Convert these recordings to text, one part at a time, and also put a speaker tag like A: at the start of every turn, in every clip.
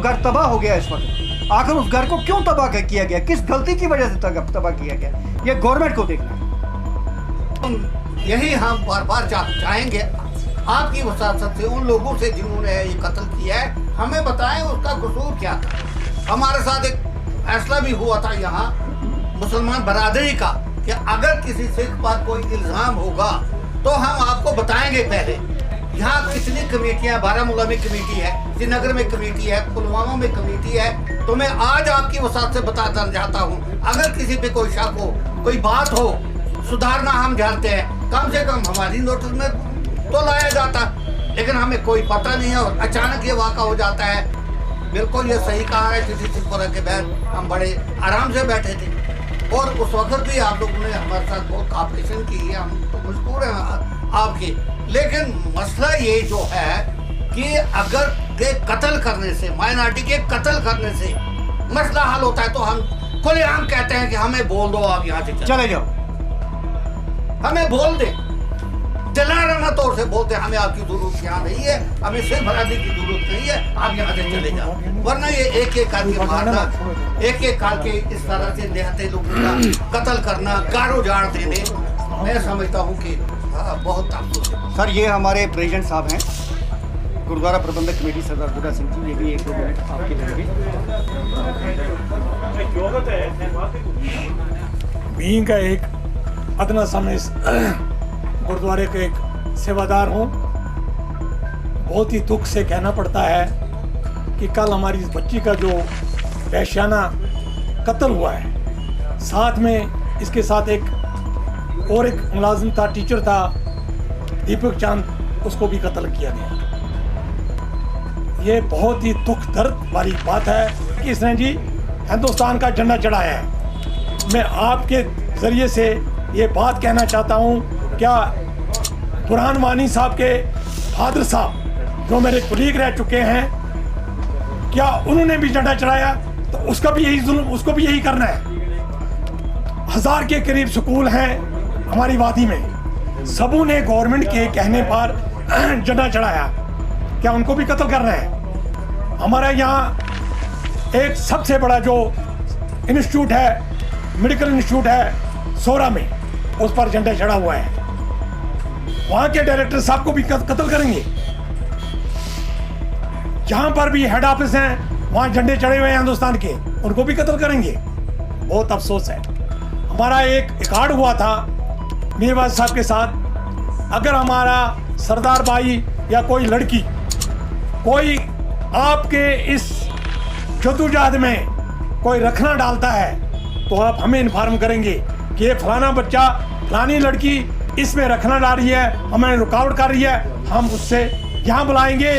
A: घर तबाह हो गया इस वक्त। आखिर उस घर को क्यों तबाह किया गया, किस गलती की वजह से तबाह किया गया, ये गवर्नमेंट को देखना है।
B: यही हम बार बार चाहेंगे आपकी वसात से उन लोगों से जिन्होंने ये कत्ल किया है, हमें बताएं उसका कसूर क्या था। हमारे साथ एक फैसला भी हुआ था यहाँ मुसलमान बरादरी का कि अगर किसी सिख पर कोई इल्ज़ाम होगा तो हम आपको बताएंगे पहले। यहाँ कितनी कमेटियाँ, बारामूला में कमेटी है, श्रीनगर में कमेटी है, पुलवामा में कमेटी है, तो मैं आज आपकी वसात से बताना चाहता हूँ अगर किसी पे कोई शक हो, कोई बात हो, सुधारना हम जानते हैं, कम से कम हमारी नोटिस में तो लाया जाता, लेकिन हमें कोई पता नहीं है और अचानक ये वाक़ा हो जाता है। बिल्कुल ये सही कहा है किसी सिखपुरा के बैन, हम बड़े आराम से बैठे थे और उस वक्त भी आप लोगों ने हमारे साथ बहुत कॉपरेशन की है, हम तो मशकूर हैं आपके। लेकिन मसला ये जो है कि अगर के कत्ल करने से, माइनॉरिटी के कत्ल करने से मसला हल होता है तो हम खुलेआम कहते हैं कि हमें बोल दो, आप यहाँ से
A: चले जाओ,
B: हमें बोल दे, दिलाना तौर से बोलते हमें आपकी जरूरत यहाँ नहीं है, हमें सिर्फ बरादरी की जरूरत नहीं है, आप यहाँ से चले जाओ। वरना ये एक एक करके मारना, एक एक करके इस तरह से निहत्ते लोगों का कत्ल करना, गारो जाड़ देने, मैं समझता हूँ कि बहुत अफसोस है।
A: सर ये हमारे प्रेसिडेंट साहब हैं, गुरुद्वारा प्रबंधक कमेटी सरदार बुरा सिंह जी, ये भी एक दो मिनट आपके लेंगे।
C: बीइंग का एक अदना समय गुरुद्वारे के एक सेवादार हूँ, बहुत ही दुख से कहना पड़ता है कि कल हमारी इस बच्ची का जो वहशियाना कत्ल हुआ है, साथ में इसके साथ एक और एक मुलाजिम था, टीचर था, दीपक चांद, उसको भी कत्ल किया गया। ये बहुत ही दुख दर्द वाली बात है कि इसने जी हिंदुस्तान का झंडा चढ़ाया है। मैं आपके ज़रिए से ये बात कहना चाहता हूँ, क्या बुरहान वानी साहब के फादर साहब जो मेरे कुलीग रह चुके हैं, क्या उन्होंने भी झंडा चढ़ाया? तो उसका भी यही जुल्म, उसको भी यही करना है। 1000 के करीब स्कूल हैं हमारी वादी में, सबों ने गवर्नमेंट के कहने पर झंडा चढ़ाया, क्या उनको भी कत्ल करना है? हमारा यहाँ एक सबसे बड़ा जो इंस्टीट्यूट है, मेडिकल इंस्टीट्यूट है सोरा में, उस पर झंडा चढ़ा हुआ है, वहाँ के डायरेक्टर साहब को भी कत्ल करेंगे। जहाँ पर भी हेड ऑफिस हैं वहाँ झंडे चढ़े हुए हैं हिंदुस्तान के, उनको भी कत्ल करेंगे। बहुत अफसोस है। हमारा एक रिकॉर्ड हुआ था मीरवाज साहब के साथ, अगर हमारा सरदार भाई या कोई लड़की कोई आपके इस जद्दोजहद में कोई रखना डालता है तो आप हमें इन्फॉर्म करेंगे कि ये फलाना बच्चा, फलानी लड़की इसमें रखना डाल रही है, हमें रुकावट कर रही है, हम उससे यहाँ बुलाएंगे,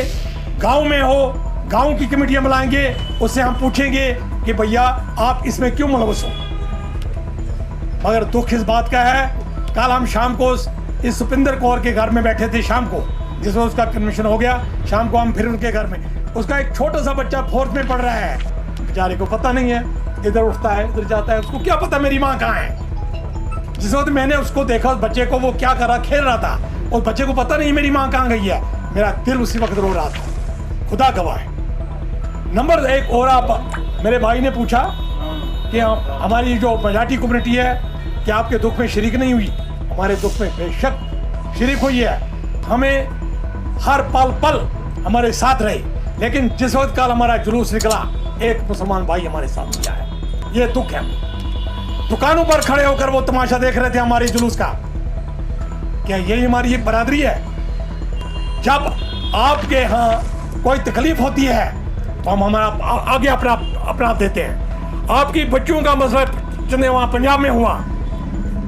C: गांव में हो गांव की कमेटियाँ बुलाएंगे, उससे हम पूछेंगे कि भैया आप इसमें क्यों मुलवस हो। मगर दुख इस बात का है, कल हम शाम को इस सुपिंदर कौर के घर में बैठे थे शाम को, जिसमें उसका कन्वेंशन हो गया, शाम को हम फिर उनके घर में, उसका एक छोटा सा बच्चा 4th में पढ़ रहा है, बेचारे को पता नहीं है, इधर उठता है इधर जाता है, उसको क्या पता मेरी माँ कहाँ है। जिस वक्त मैंने उसको देखा, उस बच्चे को, वो क्या कर रहा, खेल रहा था, उस बच्चे को पता नहीं मेरी माँ कहाँ गई है, मेरा दिल उसी वक्त रो रहा था, खुदा गवाह है। नंबर 1 और आप, मेरे भाई ने पूछा कि हमारी जो मजाटी कम्युनिटी है कि आपके दुख में शरीक नहीं हुई, हमारे दुख में बेशक शरीक हुई है, हमें हर पल पल हमारे साथ रहे, लेकिन जिस वक्त कल हमारा जुलूस निकला, एक मुसलमान भाई हमारे साथ किया है, ये दुख है। दुकानों पर खड़े होकर वो तमाशा देख रहे थे हमारे जुलूस का, क्या यही हमारी बरादरी है? जब आपके यहाँ कोई तकलीफ होती है तो हम हमारा आगे अपना देते हैं। आपकी बच्चों का मसला चंदे वहाँ पंजाब में हुआ,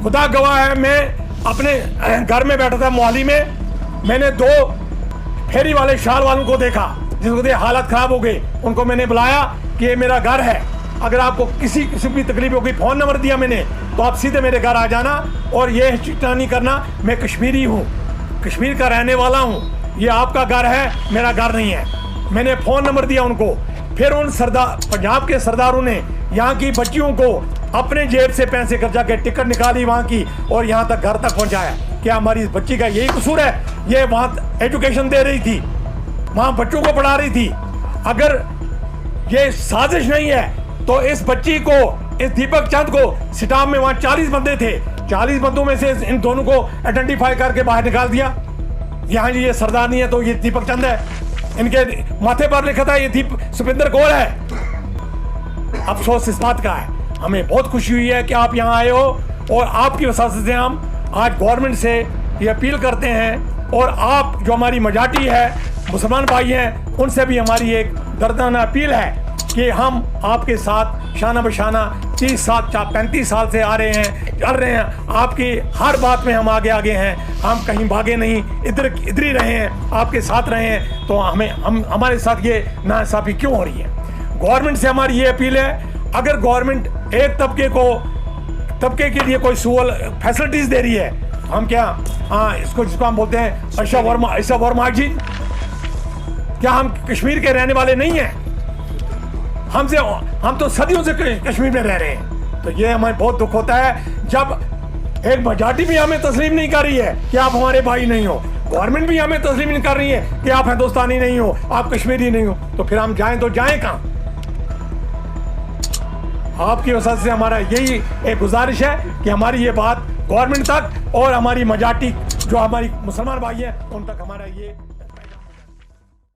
C: खुदा गवाह है, मैं अपने घर में बैठा था मोहाली में, मैंने 2 फेरी वाले शाल वालों को देखा जिसकी हालत खराब हो गई, उनको मैंने बुलाया कि ये मेरा घर है, अगर आपको किसी किस्म की तकलीफ होगी, फ़ोन नंबर दिया मैंने, तो आप सीधे मेरे घर आ जाना और ये चिंता नहीं करना, मैं कश्मीरी हूँ, कश्मीर का रहने वाला हूँ, ये आपका घर है, मेरा घर नहीं है। मैंने फ़ोन नंबर दिया उनको, फिर उन पंजाब के सरदारों ने यहाँ की बच्चियों को अपने जेब से पैसे खर्चा के टिकट निकाली वहाँ की और यहाँ तक घर तक पहुँचाया। क्या हमारी इस बच्ची का यही कसूर है? ये वहाँ एजुकेशन दे रही थी, वहाँ बच्चों को पढ़ा रही थी, अगर ये साजिश नहीं है तो इस बच्ची को, इस दीपक चंद को, स्टाफ में वहां 40 बंदे थे, 40 बंदों में से इन दोनों को आइडेंटिफाई करके बाहर निकाल दिया। यहाँ ये सरदार नहीं है तो ये दीपक चंद है, इनके माथे पर लिखा था ये सुपिंदर कौर है। अफसोस इस बात का है, हमें बहुत खुशी हुई है कि आप यहाँ आए हो और आपकी वसात से हम आज गवर्नमेंट से ये अपील करते हैं, और आप जो हमारी मजाटी है, मुसलमान भाई हैं, उनसे भी हमारी एक दर्दाना अपील है कि हम आपके साथ शाना बशाना 30 साल 35 साल से आ रहे हैं, चल रहे हैं, आपकी हर बात में हम आगे आगे हैं, हम कहीं भागे नहीं, इधर ही रहे हैं, आपके साथ रहे हैं। तो हमारे साथ ये नाइंसाफी क्यों हो रही है? गवर्नमेंट से हमारी ये अपील है, अगर गवर्नमेंट एक तबके के लिए कोई फैसिलिटीज दे रही है, हम क्या, हाँ, जिसको हम बोलते हैं ऐशा वर्मा जी, क्या हम कश्मीर के रहने वाले नहीं हैं? हम तो सदियों से कश्मीर में रह रहे हैं। तो ये हमें बहुत दुख होता है जब एक मेजॉरिटी भी हमें तस्लीम नहीं कर रही है कि आप हमारे भाई नहीं हो, गवर्नमेंट भी हमें तस्लीम नहीं कर रही है कि आप हिंदुस्तानी नहीं हो, आप कश्मीरी नहीं हो, तो फिर हम जाएं तो जाएं कहाँ? आपकी वजह से हमारा यही एक गुजारिश है कि हमारी ये बात गवर्नमेंट तक और हमारी मेजॉरिटी जो हमारी मुसलमान भाई हैं उन तक हमारा ये